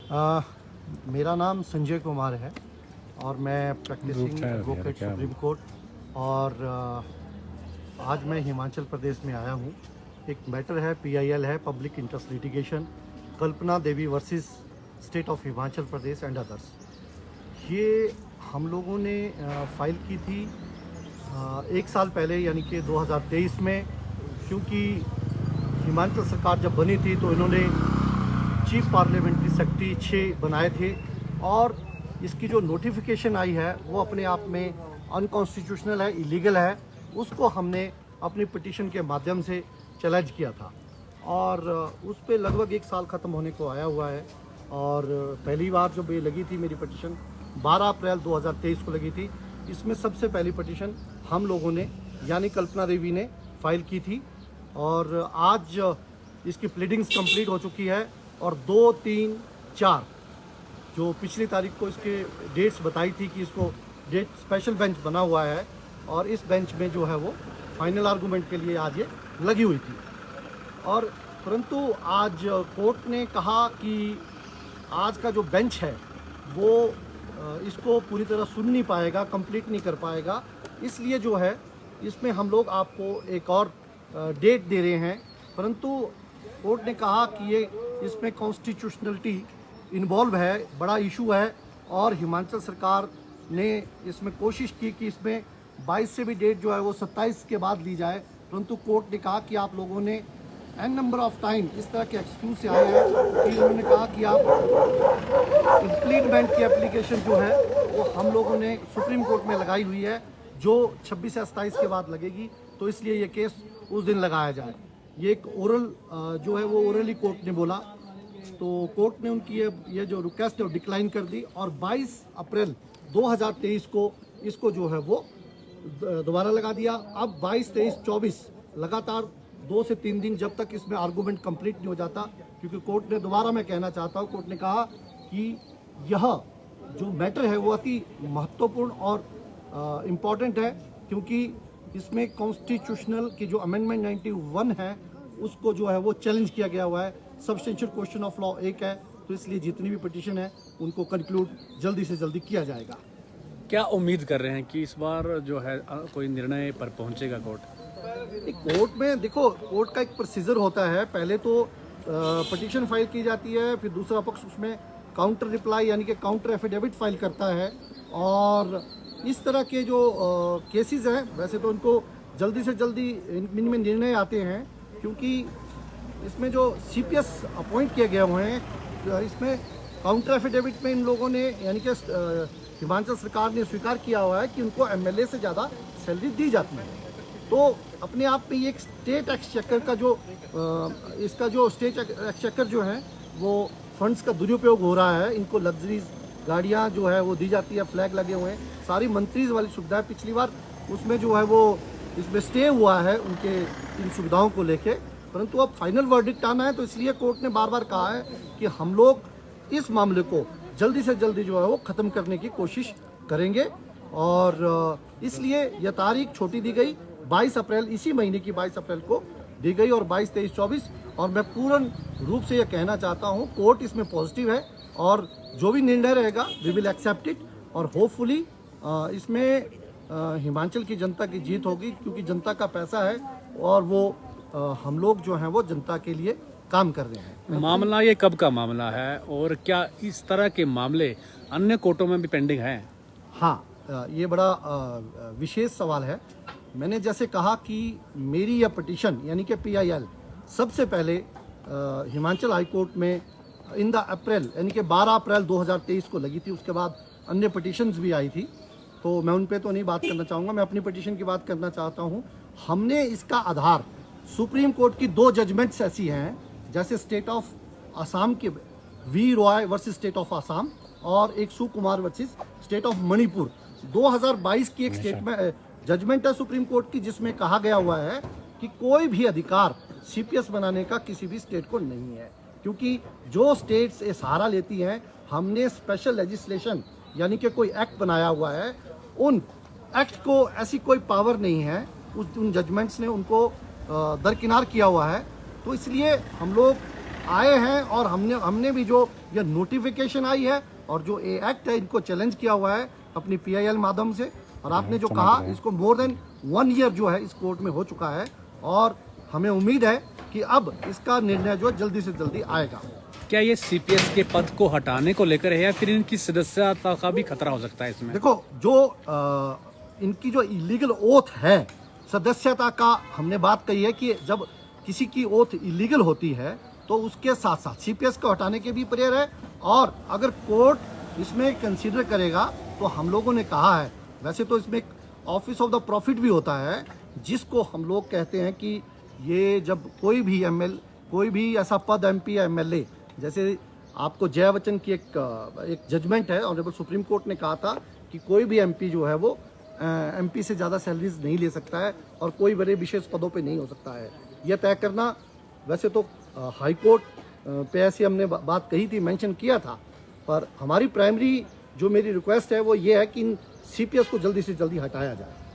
अ, मेरा नाम संजय कुमार है और मैं प्रैक्टिसिंग एडवोकेट सुप्रीम कोर्ट और आज मैं हिमाचल प्रदेश में आया हूँ। एक मैटर है, PIL है, public interest litigation, Kalpana Devi versus state of Himachal Pradesh and others. ये हम लोगों ने फाइल की थी 1 साल पहले, यानी कि 2023 में, क्योंकि हिमाचल सरकार जब बनी थी तो इन्होंने चीफ पार्लियामेंट्री सेक्रेटरी 6 बनाए थे और इसकी जो नोटिफिकेशन आई है वो अपने आप में अनकॉन्स्टिट्यूशनल है, इलीगल है। उसको हमने अपनी पिटीशन के माध्यम से चैलेंज किया था और उस पे लगभग 1 साल ख़त्म होने को आया हुआ है। और पहली बार जब ये लगी थी मेरी पिटीशन 12 अप्रैल 2023 को लगी थी। इसमें सबसे पहली पिटीशन हम लोगों ने यानी कल्पना देवी ने फाइल की थी और आज इसकी प्लीडिंग्स कंप्लीट हो चुकी है और 2, 3, 4 जो पिछली तारीख को इसके डेट्स बताई थी कि इसको डेट स्पेशल बेंच बना हुआ है और इस बेंच में जो है वो फाइनल आर्गूमेंट के लिए आज ये लगी हुई थी। और परंतु आज कोर्ट ने कहा कि आज का जो बेंच है वो इसको पूरी तरह सुन नहीं पाएगा, कंप्लीट नहीं कर पाएगा। इसलिए जो है इसमें हम लोग आपको एक और डेट दे रहे हैं। परंतु कोर्ट ने कहा कि ये इसमें कॉन्स्टिट्यूशनलिटी इन्वॉल्व है, बड़ा इशू है और हिमाचल सरकार ने इसमें कोशिश की कि इसमें 22 से भी डेट जो है वो 27 के बाद ली जाए। परंतु कोर्ट ने कहा कि आप लोगों ने एन नंबर ऑफ टाइम इस तरह के एक्सक्यूज से आए हैं कि उन्होंने कहा कि आप इम्प्लीटमेंट की एप्लीकेशन जो है वो हम लोगों ने सुप्रीम कोर्ट में लगाई हुई है जो 26 से 27 के बाद लगेगी, तो इसलिए ये केस उस दिन लगाया जाए। ये एक ओरल जो है वो ओरली कोर्ट ने बोला, तो कोर्ट ने उनकी ये जो रिक्वेस्ट है वो डिक्लाइन कर दी और 22 अप्रैल 2023 को इसको जो है वो दोबारा लगा दिया। अब 22, 23, 24 लगातार 2 से 3 दिन जब तक इसमें आर्गूमेंट कंप्लीट नहीं हो जाता, क्योंकि कोर्ट ने दोबारा, मैं कहना चाहता हूँ, कोर्ट ने कहा कि यह जो मैटर है वो अति महत्वपूर्ण और इम्पॉर्टेंट है, क्योंकि इसमें कॉन्स्टिट्यूशनल की जो अमेंडमेंट 91 है उसको जो है वो चैलेंज किया गया हुआ है। सब्सटेंशियल क्वेश्चन ऑफ लॉ एक है, तो इसलिए जितनी भी पिटीशन है उनको कंक्लूड जल्दी से जल्दी किया जाएगा। क्या उम्मीद कर रहे हैं कि इस बार जो है कोई निर्णय पर पहुंचेगा कोर्ट? कोर्ट में देखो, कोर्ट का एक प्रोसीजर होता है। पहले तो पिटीशन फाइल की जाती है, फिर दूसरा पक्ष उसमें काउंटर रिप्लाई यानी कि काउंटर एफिडेविट फाइल करता है और इस तरह के जो केसेस हैं वैसे तो उनको जल्दी से जल्दी इनमें निर्णय आते हैं, क्योंकि इसमें जो CPS अपॉइंट किए गए हुए हैं, इसमें काउंटर एफिडेविट में इन लोगों ने यानी कि हिमाचल सरकार ने स्वीकार किया हुआ है कि उनको MLA से ज़्यादा सैलरी दी जाती है। तो अपने आप में ये एक स्टेट एक्सचेकर का जो इसका जो स्टेट एक्सचेकर जो है वो फंड्स का दुरुपयोग हो रहा है। इनको लग्जरीज गाड़ियाँ जो है वो दी जाती है, फ्लैग लगे हुए हैं, सारी मंत्रीज वाली सुविधाएं। पिछली बार उसमें जो है वो इसमें स्टे हुआ है उनके इन सुविधाओं को लेके, परंतु अब फाइनल वर्डिक्ट आना है, तो इसलिए कोर्ट ने बार बार कहा है कि हम लोग इस मामले को जल्दी से जल्दी जो है वो ख़त्म करने की कोशिश करेंगे और इसलिए यह तारीख छोटी दी गई 22 अप्रैल, इसी महीने की 22 अप्रैल को दी गई और 22, 23, 24। और मैं पूर्ण रूप से यह कहना चाहता हूँ कोर्ट इसमें पॉजिटिव है और जो भी निर्णय रहेगा वी विल एक्सेप्ट इट और होपफुली इसमें हिमाचल की जनता की जीत होगी, क्योंकि जनता का पैसा है और वो हम लोग जो हैं वो जनता के लिए काम कर रहे हैं। मामला ये कब का मामला है और क्या इस तरह के मामले अन्य कोर्टों में भी पेंडिंग हैं? हाँ, ये बड़ा विशेष सवाल है। मैंने जैसे कहा कि मेरी यह पिटीशन यानी कि PIL सबसे पहले हिमाचल हाई कोर्ट में इन द अप्रैल यानी कि 12 अप्रैल 2023 को लगी थी। उसके बाद अन्य पिटीशंस भी आई थी, तो मैं उन पे तो नहीं बात करना चाहूँगा, मैं अपनी पिटीशन की बात करना चाहता हूँ। हमने इसका आधार सुप्रीम कोर्ट की 2 जजमेंट्स ऐसी हैं, जैसे स्टेट ऑफ असम के V. Roy versus state of Assam और एक सुकुमार वर्सेस स्टेट ऑफ मणिपुर, 2022 की एक स्टेटमेंट जजमेंट है सुप्रीम कोर्ट की, जिसमें कहा गया हुआ है कि कोई भी अधिकार CPS बनाने का किसी भी स्टेट को नहीं है, क्योंकि जो स्टेट्स ये सहारा लेती हैं, हमने स्पेशल लेजिस्लेशन यानी कि कोई एक्ट बनाया हुआ है, उन एक्ट को ऐसी कोई पावर नहीं है, उन जजमेंट्स ने उनको दरकिनार किया हुआ है। तो इसलिए हम लोग आए हैं और हमने भी जो ये नोटिफिकेशन आई है और जो ये एक्ट है इनको चैलेंज किया हुआ है अपनी PIL माध्यम से। और आपने जो कहा इसको मोर देन 1 ईयर जो है इस कोर्ट में हो चुका है और हमें उम्मीद है कि अब इसका निर्णय जो जल्दी से जल्दी आएगा। क्या ये CPS के पद को हटाने को लेकर है या फिर इनकी सदस्यता का भी खतरा हो सकता है इसमें? देखो, जो इनकी जो इलीगल ओथ है सदस्यता का, हमने बात कही है कि जब किसी की ओथ इलीगल होती है तो उसके साथ साथ CPS को हटाने के भी प्रेयर है। और अगर कोर्ट इसमें कंसीडर करेगा तो हम लोगों ने कहा है, वैसे तो इसमें ऑफिस ऑफ द प्रॉफिट भी होता है जिसको हम लोग कहते हैं कि ये जब कोई भी ऐसा पद MP या MLA, जैसे आपको जय बच्चन की एक जजमेंट है, ऑनरेबल सुप्रीम कोर्ट ने कहा था कि कोई भी MP जो है वो MP से ज़्यादा सैलरीज नहीं ले सकता है और कोई बड़े विशेष पदों पे नहीं हो सकता है। यह तय करना, वैसे तो हाई कोर्ट पे ऐसी हमने बात कही थी, मेंशन किया था, पर हमारी प्राइमरी जो मेरी रिक्वेस्ट है वो ये है कि इन CPS को जल्दी से जल्दी हटाया जाए।